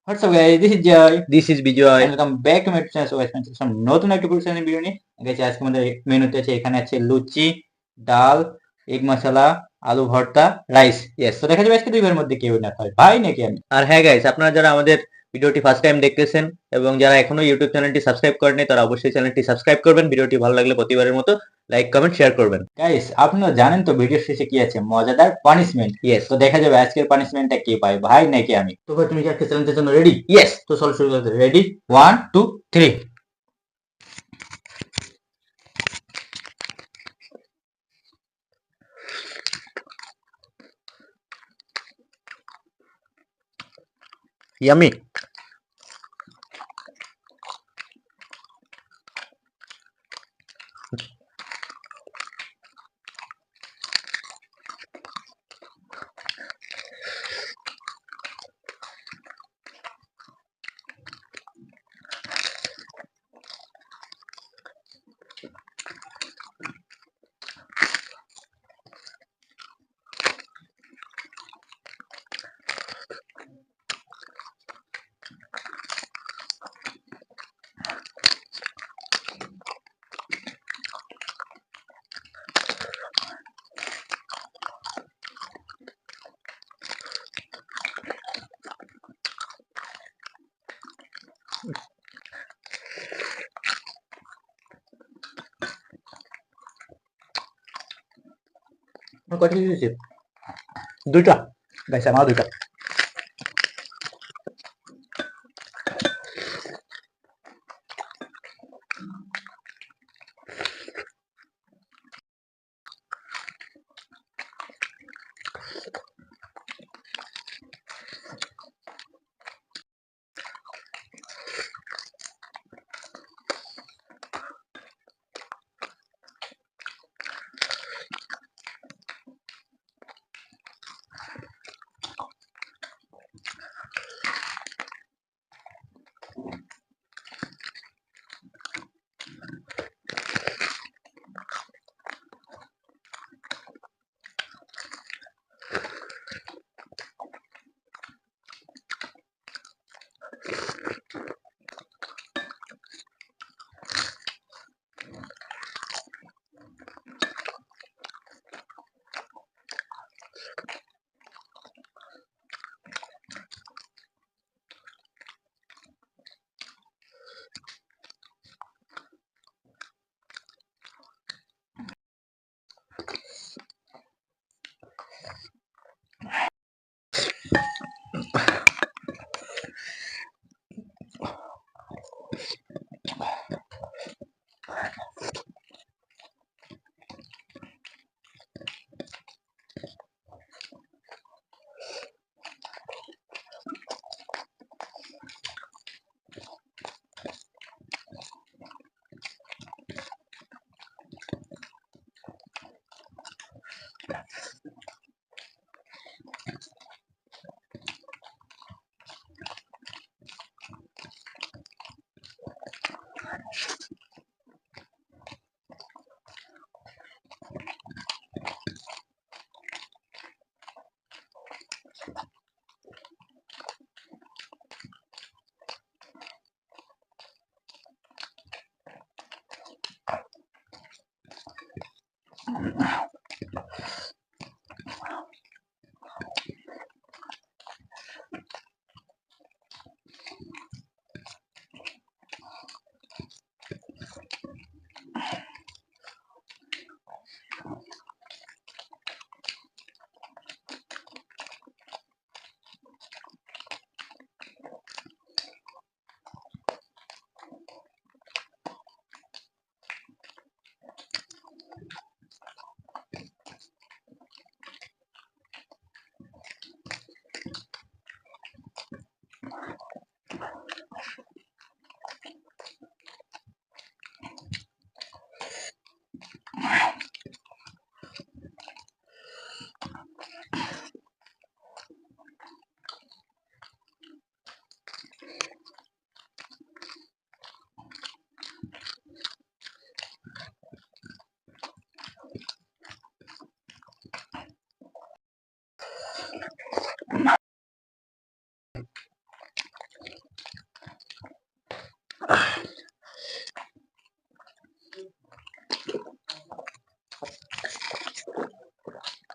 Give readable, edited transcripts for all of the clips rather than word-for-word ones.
What's up guys, this is Joy This is Bijoy. and welcome back to my channel. So guys, some নতুন একটা পরিচালনা video নিয়ে গেছি। আজকে আমাদের মেনুতে আছে, এখানে আছে লুচি, ডাল, এগ মশলা, আলু ভর্তা, রাইস। ইয়েস, তো দেখা যাবে আজকে দুইবার মধ্যে কেউ না হয় ভাই নাকি আমি। আর হ্যাঁ গাইস, আপনারা যারা আমাদের ভিডিওটি ফার্স্ট টাইম দেখতেছেন এবং যারা এখনো ইউটিউব চ্যানেলটি সাবস্ক্রাইব করেনি তারা অবশ্যই চ্যানেলটি সাবস্ক্রাইব করবেন। ভিডিওটি ভালো লাগলে প্রতিবারের মতো লাইক কমেন্ট শেয়ার করবেন। গাইস, আপনারা জানেন তো ভিডিও শেষে কি আছে, মজাদার পানিশমেন্ট। ইয়েস, তো দেখা যাবে আজকের পানিশমেন্টটা কে পায়, ভাই নাকি আমি। তো ভাই তুমি কি আজকে চ্যালেঞ্জের জন্য রেডি? ইয়েস। তো চলো শুরু করতে। রেডি, 1 2 3। ইয়ামি। কয়টা দিয়েছি? দুইটা। গাইস আমার দুইটা।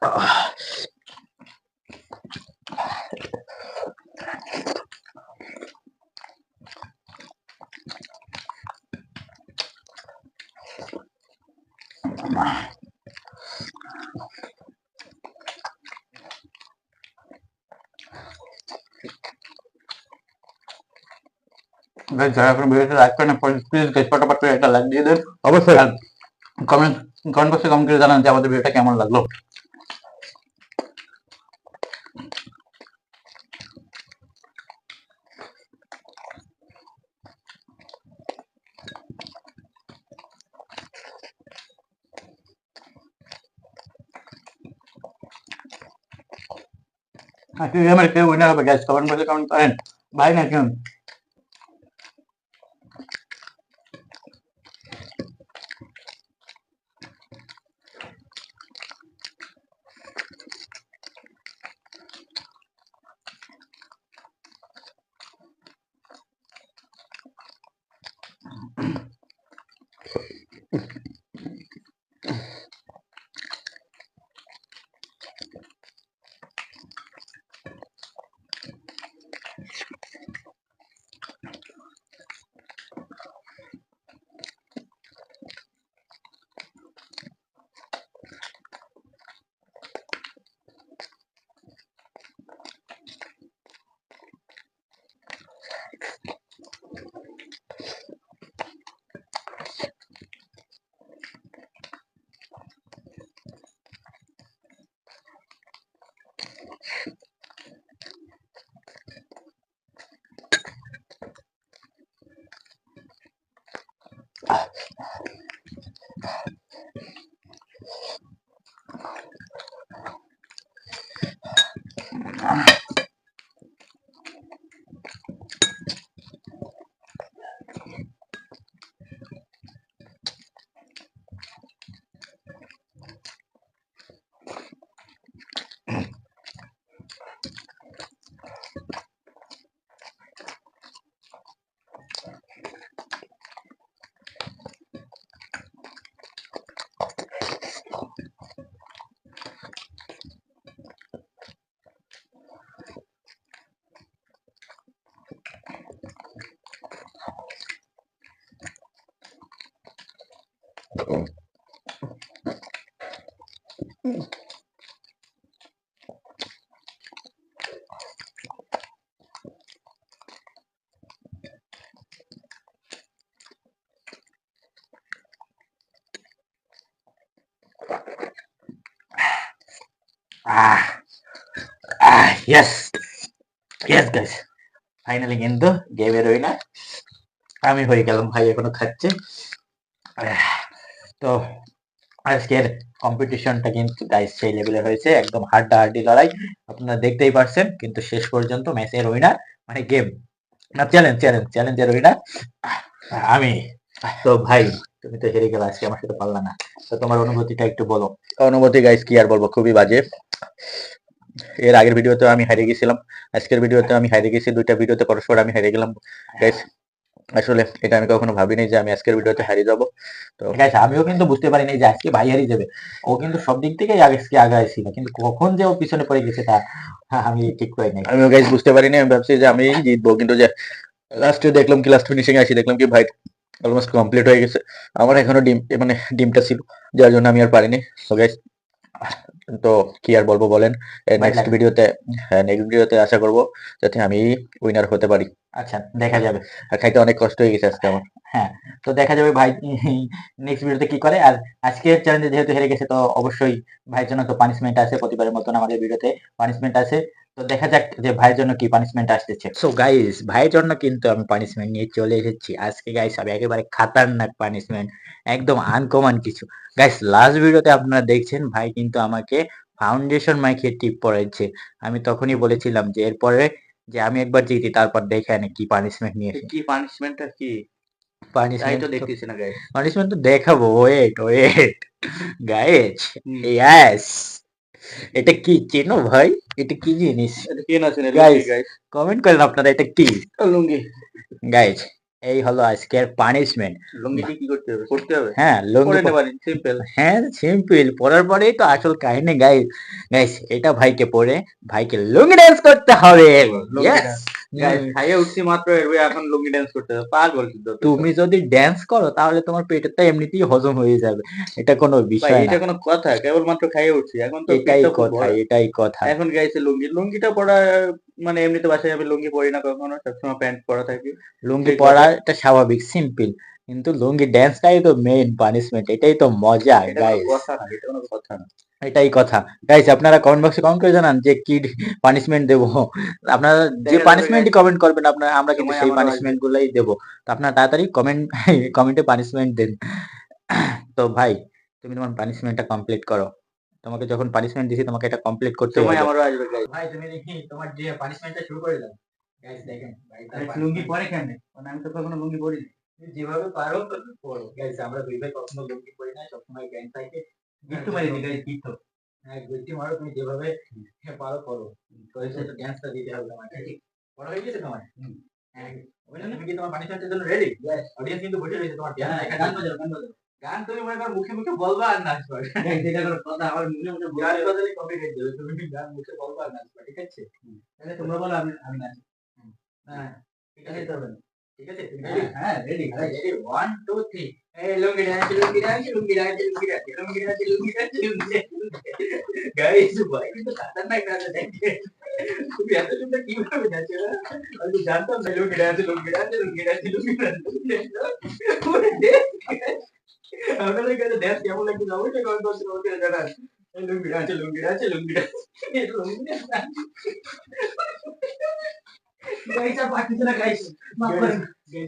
গাইস যারা এখন ভিডিওতে লাইক করেন প্লিজ গাইস ফটাফট করে একটা লাইক দিয়ে দেন অবশ্যই। আর কমেন্ট কমেন্ট বক্সে কমেন্ট করে জানান যে আমাদের ভিডিওটা কেমন লাগলো। আজকে গেমের কে উইনার হবে গাইস কমেন্ট বক্সে কমেন্ট করেন ভাই না কেন। ইয়েস ইয়েস গাইস ফাইনালি কিন্তু গেমের উইনার আমি হয়ে গেলাম। ভাই এখনো খাচ্ছে। তো আজকের কম্পিটিশনটা কিন্তু গাইস সেই লেভেলে হয়েছে, একদম হাড্ডাহাড্ডি লড়াই আপনারা দেখতেই পারছেন। কিন্তু শেষ পর্যন্ত ম্যাচের উইনার মানে গেম না চ্যালেঞ্জের উইনার আমি। তো ভাই তুমি তো হেরে গেলে আজকে আমার সাথে পারলা না, তো তোমার অনুভূতিটা একটু বলো। অনুভূতি গাইস কি আর বলবো, খুবই বাজে। এর আগের ভিডিওতে আমি হারিয়ে গেছিলাম, আজকের ভিডিওতে আমি হারিয়ে গেছি, দুইটা ভিডিওতে পরস্পর আমি হারিয়ে গেলাম গাইস। আসলে এটা আমি কখনো ভাবিনি যে আমি আজকের ভিডিওতে হারিয়ে যাবো। তো গাইস আমিও কিন্তু বুঝতে পারিনি যে আজকে ভাই হারিয়ে যাবে। ও কিন্তু সব দিক থেকেই আজকে আগায় ছিল, কিন্তু কখন যে ও পিছনে পড়ে গেছে তা আমি ঠিক পাই নাই। আমিও গাইস বুঝতে পারিনি, আমি ভাবছি যে আমি জিতবো, কিন্তু যে লাস্টে দেখলাম কি লাস্ট ফিনিশিং আসি দেখলাম কি ভাই অলমোস্ট কমপ্লিট হয়ে গেছে। আমার এখনো ডিমটা ছিল, যার জন্য আমি আর পারিনি। সো গাইস তো কি আর বলবো বলেন, নেক্সট ভিডিওতে আশা করব যাতে আমি উইনার হতে পারি। আচ্ছা দেখা যাবে। আর খাইতে অনেক কষ্ট হয়ে গেছে আজকে আমার। হ্যাঁ তো দেখা যাবে ভাই নেক্সট ভিডিওতে কি করে। আর আজকের চ্যালেঞ্জে যেহেতু হেরে গেছে তো অবশ্যই ভাইয়ের জন্য তো পানিশমেন্ট আছে, প্রতিবারের মতন আমাদের ভিডিওতে পানিশমেন্ট আছে। তো দেখা যাক যে ভাইয়ের জন্য কি পানিশমেন্ট আসতেছে। সো গাইস ভাইয়ের জন্য কিন্তু আমি পানিশমেন্ট নিয়ে চলে এসেছি আজকে গাইস। আমি একেবারে খাতারনাক পানিশমেন্ট, একদম আনকমন কিছু। গাইস লাস্ট ভিডিওতে আপনারা দেখছেন ভাই কিন্তু আমাকে ফাউন্ডেশন মাইকে টিপ পড়াইছে। আমি তখনই বলেছিলাম যে এরপরে যে আমি একবার জিতি তারপর দেখে আনে কি পানিশমেন্ট নিয়ে কি পানিশমেন্টটা কি তাই পানিশমেন্ট তো দেখতেছি না গাইস। পানিশমেন্ট তো দেখাবো, ওয়েট গাইস। ইয়েস এটা কি চেনো ভাই, এটা কি জিনিস এটা কি না শুনে গাইস গাইস, কমেন্ট করেন আপনারা এটা কি লুঙ্গি গাইস। এই হলো আজকের পানিশমেন্ট। লুঙ্গিটি কি করতে হবে? পড়তে হবে? হ্যাঁ, লুঙ্গি পরে নিতে পারি, সিম্পল। হ্যাঁ, সিম্পল। পরার পরেই তো আসল কাহিনী গাইস। গাইস এটা ভাইকে পরে ভাইকে লুঙ্গি ডান্স করতে হবে। লুঙ্গি ইয়েস। ডান্স। গাইস খাইয়ে উঠছি মাত্র এর এখন লুঙ্গি ডান্স করতে হবে। পাগল কিন্তু তুই তো। তুমি যদি ড্যান্স করো তাহলে তোমার পেটের তো এমনিতেই হজম হয়ে যাবে। এটা কোনো ভাই বিষয় না। এটা কোনো কথা? কেবলমাত্র খাইয়ে উঠছি। এখন তো এটাই পেটটা খুব কথা, ভরা। এটাই কথা। এখন গাইছে লুঙ্গি। লুঙ্গিটা পরা মানে এমনিতে বাসায় আমি লুঙ্গি পরি না কখনো। সবসময় প্যান্ট পরা থাকে। লুঙ্গি ঠিক পরা আছে। এটা স্বাভাবিক, সিম্পল। কিন্তু লুঙ্গি ড্যান্সটাই তো মেইন পানিশমেন্ট। এটাই তো মজা এটা কোনো গাইস। কথা না, এটা কোনো কথা না। এটাই কথা। গাইস আপনারা কমেন্ট বক্সে কমেন্ট করে জানান যে কি পানিশমেন্ট দেবো। আপনারা যে দেখা যাবে পানিশমেন্টই গাইস, কমেন্ট করবেন আপনারা, আমরা কিন্তু সময় সেই আমারও আসবে। পানিশমেন্ট গুলাই দেবো। তো আপনারা তাড়াতাড়ি কমেন্ট কমেন্টে পানিশমেন্ট দেন। তো ভাই তুমি তোমার পানিশমেন্টটা কমপ্লিট করো। তোমাকে যখন পানিশমেন্ট দিছি তোমাকে এটা কমপ্লিট করতেই সময় হবে। আমারও আসবে গাইস। ভাই তুমি দেখি তোমার যে পানিশমেন্টটা শুরু করে দাও। গাইস দেখেন ভাই তার লুঙ্গি punishment- পরে কেমনে? মানে আমি তো কখনো লুঙ্গি পরিনি। তুমি যেভাবে পারো পড়ো। গাইস আমরা দুই ভাই কখনো লুঙ্গি পরি না, সবসময় প্যান্ট থাকে। গিট্টু মারি দি গাইস, গিট্টু। হ্যাঁ গুটি মারো, তুমি যেভাবে পারো করো। তো এসে তো ড্যান্সটা দিতে হবে তোমাকে। পড়া হয়ে গেছে তোমার? হ্যাঁ। তুমি কি তোমার পানিশমেন্টের জন্য রেডি? অডিয়েন্স কিন্তু বসে রয়েছে তোমার ড্যান্স দেখা গান বাজাও, গান বাজাও। গান তুমি মনে করো মুখে মুখে বলবা আর নাচবা। গাইস এটা কোনো কথা? আমার মুখে মুখে গান বলতে বাজালে কপিরাইট দেবে। তুমি গান মুখে বলবা আর নাচবা, ঠিক আছে? তাহলে তোমরা বলো, আমি আমি নাচি। হ্যাঁ, ঠিক আছে তো হবে না। ঠিক আছে? তুমি হ্যাঁ, ready? হ্যাঁ, রেডি। রেডি 1 2 3 এই লুঙ্গি ডান্স লুঙ্গি ডান্স লুঙ্গি ডান্স লুঙ্গি ডান্স লুঙ্গি ডান্স লুঙ্গি ডান্স লুঙ্গি ডান্স গাইস ভাই কিন্তু খতরনাক ডান্স দেখে তুমি এত সুন্দর কিভাবে নাচো আমি তো জানতাম না লুঙ্গি ডান্স লুঙ্গি ডান্স লুঙ্গি ডান্স লুঙ্গি ডান্স পুরো দেখ আপনাদের কাছে ড্যান্স কেমন লাগছে অবশ্যই কমেন্ট বক্সে কমেন্ট করে জানান এই লুঙ্গি ডান্স লুঙ্গি ডান্স লুঙ্গি ডান্স লুঙ্গি ডান্স গাইস আর পারতেছি না গাইস। মাফ Guys, করেন।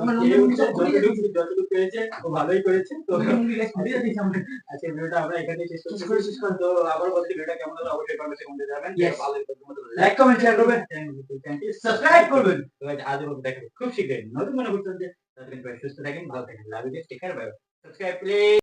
আমার লুঙ্গি মুঙ্গি সব খুলে গেছে। যতটুকু পেরেছে ও ভালোই করেছে। তো লুঙ্গি গাইস খুলে দিয়েছি আমরা। আজকে ভিডিওটা আমরা এখানেই শেষ শেষ করছি। করে শেষ করে। তো আবার বলছি ভিডিওটা কেমন হলো অবশ্যই কমেন্টে কমেন্টে জানাবেন। Yes. ভালো লাগলে তোমাদের লাইক কমেন্ট শেয়ার করবেন, সাবস্ক্রাইব করবেন। তো guys, আজকের মতো দেখা হবে খুব শীঘ্রই নতুন কোনো ভিডিওতে। ততদিন পর্যন্ত সুস্থ থাকেন, ভালো থাকেন। Love you, take care, bye. Subscribe please.